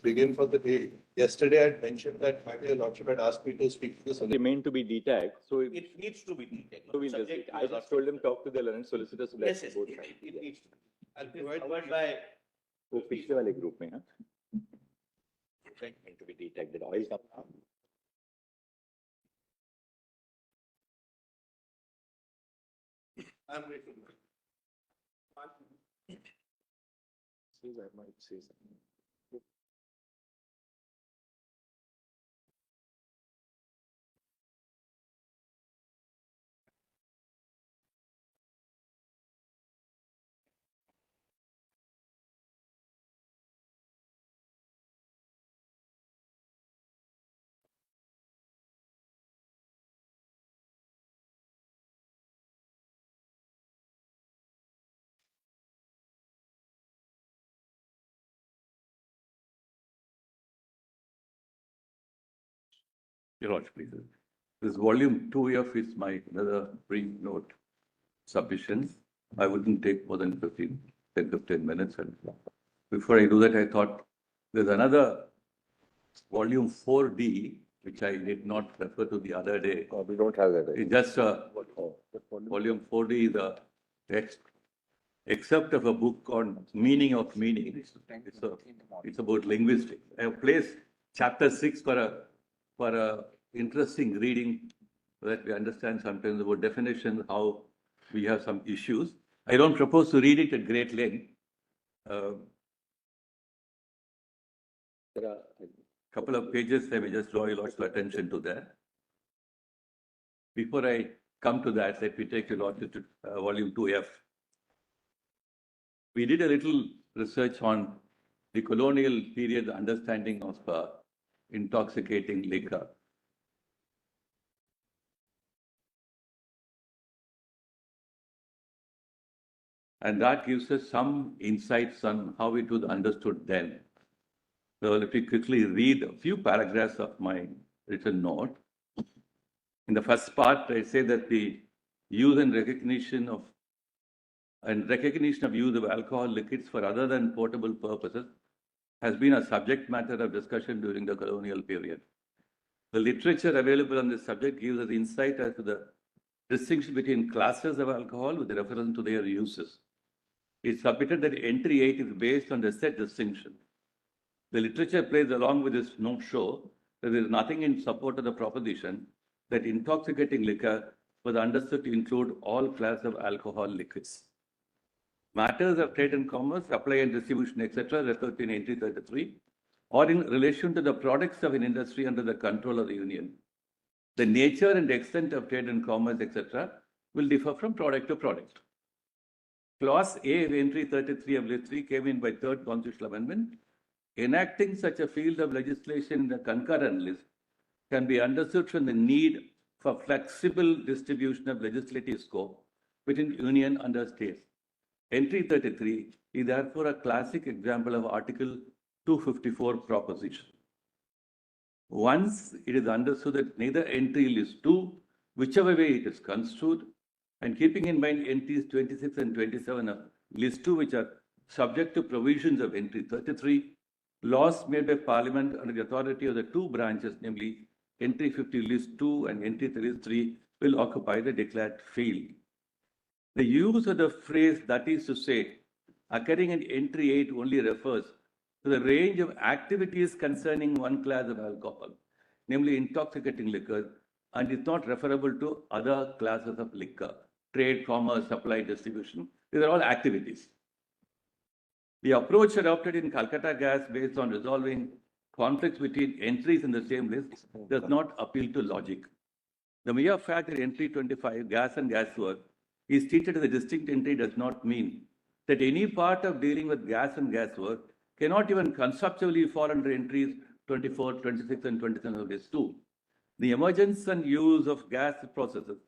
begin for the day. Yesterday, I had mentioned that my dear Lordship had asked me to speak to the solicitor. Remain to be detagged. So It needs to be detailed. so we'll just, I just told them talk to the learned solicitors. So Yes, let's yes, both it sides. needs to be. I'll It is provide covered by. वो पिछले वाले group में हाँ meant to be detected oil come I'm waiting. says I might say something. Your Lordship, please. This volume 2F is my another brief note submissions. I wouldn't take more than 10 minutes. And before I do that, I thought there's another volume 4D, which I did not refer to the other day. We don't have that. It's just volume 4D is a text, except of a book on meaning of meaning. It's about linguistics. I have placed chapter 6 for a interesting reading so that we understand sometimes about definition, how we have some issues. I don't propose to read it at great length. There are a couple of pages, I may just draw your Lordship's attention to that. Before I come to that, let me take your Lordship to volume 2F. We did a little research on the colonial period understanding of intoxicating liquor. And that gives us some insights on how it was understood then. So let me quickly read a few paragraphs of my written note. In the first part, I say that the use and recognition of use of alcohol liquids for other than potable purposes has been a subject matter of discussion during the colonial period. The literature available on this subject gives us insight as to the distinction between classes of alcohol with reference to their uses. It's submitted that entry 8 is based on the said distinction. The literature plays along with this note show that there is nothing in support of the proposition that intoxicating liquor was understood to include all classes of alcohol liquids. Matters of trade and commerce, supply and distribution, etc., referred to in entry 33, or in relation to the products of an industry under the control of the Union. The nature and extent of trade and commerce, etc., will differ from product to product. Clause A of entry 33 of list 3 came in by third constitutional amendment. Enacting such a field of legislation in the concurrent list can be understood from the need for flexible distribution of legislative scope between Union and states. Entry 33 is therefore a classic example of Article 254 proposition. Once it is understood that neither entry list 2, whichever way it is construed, and keeping in mind entries 26 and 27 of list 2, which are subject to provisions of entry 33, laws made by Parliament under the authority of the two branches, namely entry 50 list 2 and entry 33, will occupy the declared field. The use of the phrase "that is to say" occurring in entry 8 only refers to the range of activities concerning one class of alcohol, namely intoxicating liquor, and is not referable to other classes of liquor, trade, commerce, supply, distribution. These are all activities. The approach adopted in Calcutta Gas based on resolving conflicts between entries in the same list does not appeal to logic. The mere fact that entry 25, gas and gas work, is treated as a distinct entry does not mean that any part of dealing with gas and gas work cannot even conceptually fall under entries 24, 26, and 27 of list 2. The emergence and use of gas processes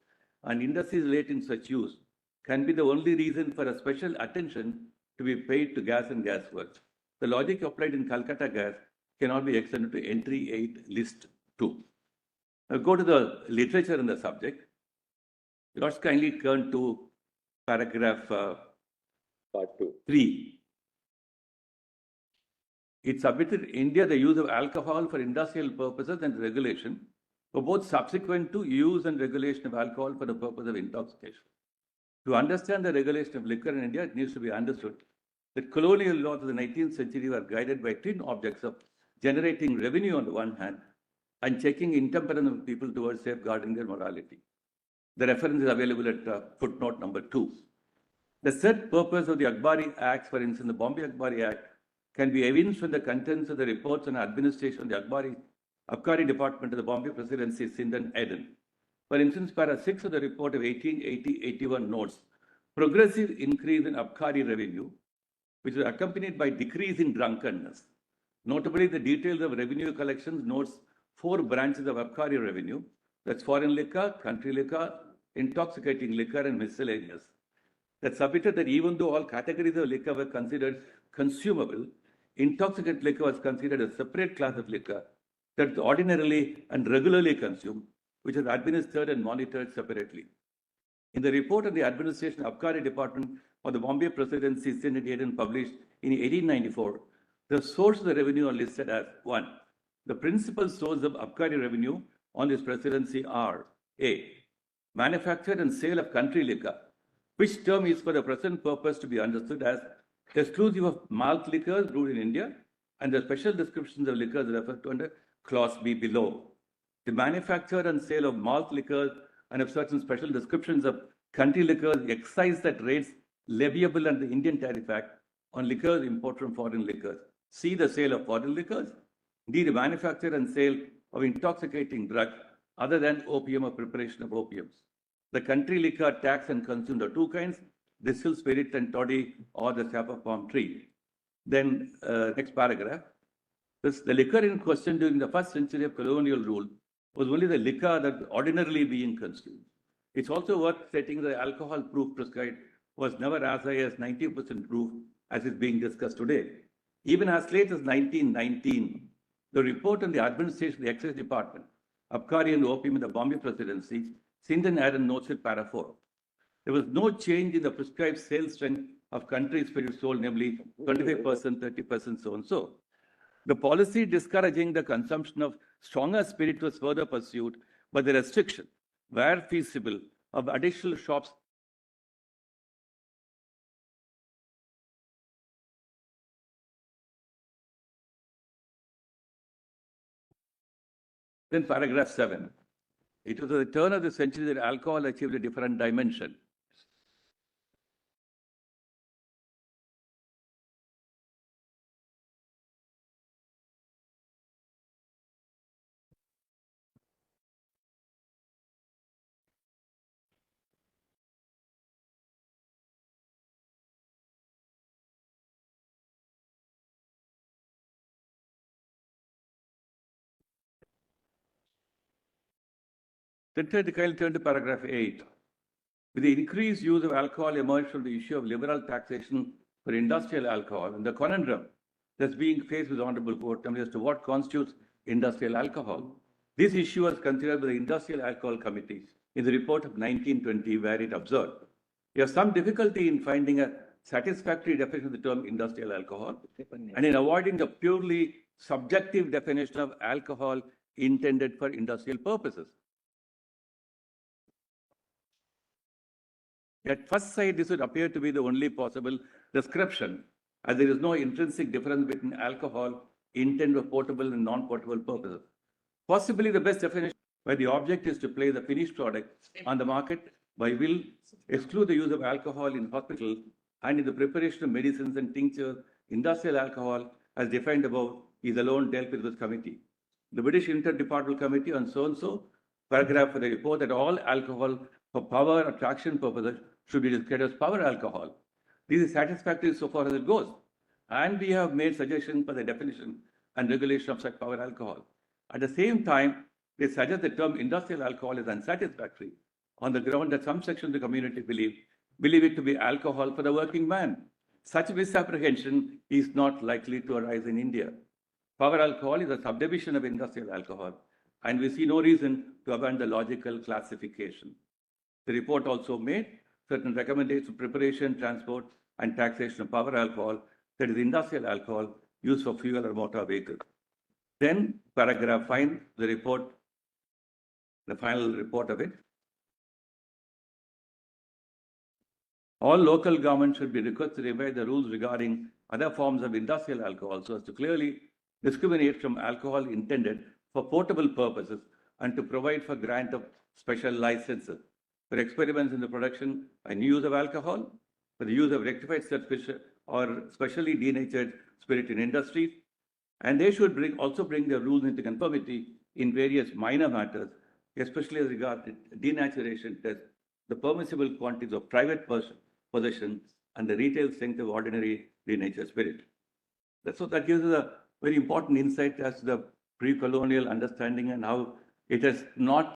and industries related to such use can be the only reason for a special attention to be paid to gas and gas works. The logic applied in Calcutta Gas cannot be extended to entry 8, list 2. Now go to the literature in the subject. Let's kindly turn to paragraph Part 2. 3. It submitted India the use of alcohol for industrial purposes and regulation for both subsequent to use and regulation of alcohol for the purpose of intoxication. To understand the regulation of liquor in India, it needs to be understood that colonial laws of the 19th century were guided by twin objects of generating revenue on the one hand and checking intemperance of people towards safeguarding their morality. The reference is available at footnote number 2. The said purpose of the Akbari Acts, for instance, the Bombay Akbari Act, can be evinced from the contents of the reports on administration of the Abkari Department of the Bombay Presidency, Sindh and Eden. For instance, para 6 of the report of 1880-81 notes progressive increase in Abkari revenue, which is accompanied by decrease in drunkenness. Notably, the details of revenue collections notes 4 branches of Abkari revenue, that's foreign liquor, country liquor, intoxicating liquor, and miscellaneous. That submitted that even though all categories of liquor were considered consumable, intoxicant liquor was considered a separate class of liquor that is ordinarily and regularly consumed, which is administered and monitored separately. In the report of the Administration Abkari Department of the Bombay Presidency, Sindh and Eden, published in 1894, the sources of the revenue are listed as 1. The principal source of Abkari revenue on this presidency are A. Manufacture and sale of country liquor, which term is for the present purpose to be understood as exclusive of malt liquors brewed in India, and the special descriptions of liquors referred to under clause B below. The manufacture and sale of malt liquors and of certain special descriptions of country liquors excise at rates leviable under the Indian Tariff Act on liquors imported from foreign liquors. C. The sale of foreign liquors. D. The manufacture and sale of intoxicating drug other than opium or preparation of opiums. The country liquor taxed and consumed are 2 kinds, distilled spirit and toddy or the sap of palm tree. Then next paragraph. The liquor in question during the first century of colonial rule was only the liquor that ordinarily being consumed. It's also worth stating that the alcohol proof prescribed was never as high as 90% proof as is being discussed today. Even as late as 1919, the report on the administration of the Excise Department, Abkari and opium in the Bombay Presidency, Sindh and Eden notes it para 4. There was no change in the prescribed sales strength of country spirits sold, namely 25%, 30%, so and so. The policy discouraging the consumption of stronger spirit was further pursued by the restriction, where feasible, of additional shops. Then paragraph 7. It was at the turn of the century that alcohol achieved a different dimension. Then turn to paragraph 8. With the increased use of alcohol emerged from the issue of liberal taxation for industrial alcohol and the conundrum that's being faced with the Honorable Court as to what constitutes industrial alcohol. This issue was considered by the Industrial Alcohol Committee in the report of 1920, where it observed we have some difficulty in finding a satisfactory definition of the term industrial alcohol and in avoiding the purely subjective definition of alcohol intended for industrial purposes. At first sight, this would appear to be the only possible description, as there is no intrinsic difference between alcohol intended for portable and non-portable purposes. Possibly the best definition, where the object is to place the finished product on the market by will exclude the use of alcohol in hospital and in the preparation of medicines and tinctures. Industrial alcohol, as defined above, is alone dealt with this committee. The British Interdepartmental Committee on so-and-so paragraph for the report that all alcohol for power attraction purposes should be described as power alcohol. This is satisfactory so far as it goes. And we have made suggestions for the definition and regulation of such power alcohol. At the same time, they suggest the term industrial alcohol is unsatisfactory on the ground that some sections of the community believe it to be alcohol for the working man. Such misapprehension is not likely to arise in India. Power alcohol is a subdivision of industrial alcohol, and we see no reason to abandon the logical classification. The report also made certain recommendations for preparation, transport, and taxation of power alcohol, that is industrial alcohol, used for fuel or motor vehicles. Then paragraph 5, the report, the final report of it. All local governments should be required to revise the rules regarding other forms of industrial alcohol so as to clearly discriminate from alcohol intended for portable purposes and to provide for grant of special licenses for experiments in the production and use of alcohol, for the use of rectified or specially denatured spirit in industries, and they should also bring the rules into conformity in various minor matters, especially as regards denaturation test, the permissible quantities of private possession and the retail strength of ordinary denatured spirit. So that gives us a very important insight as to the pre-colonial understanding and how it has not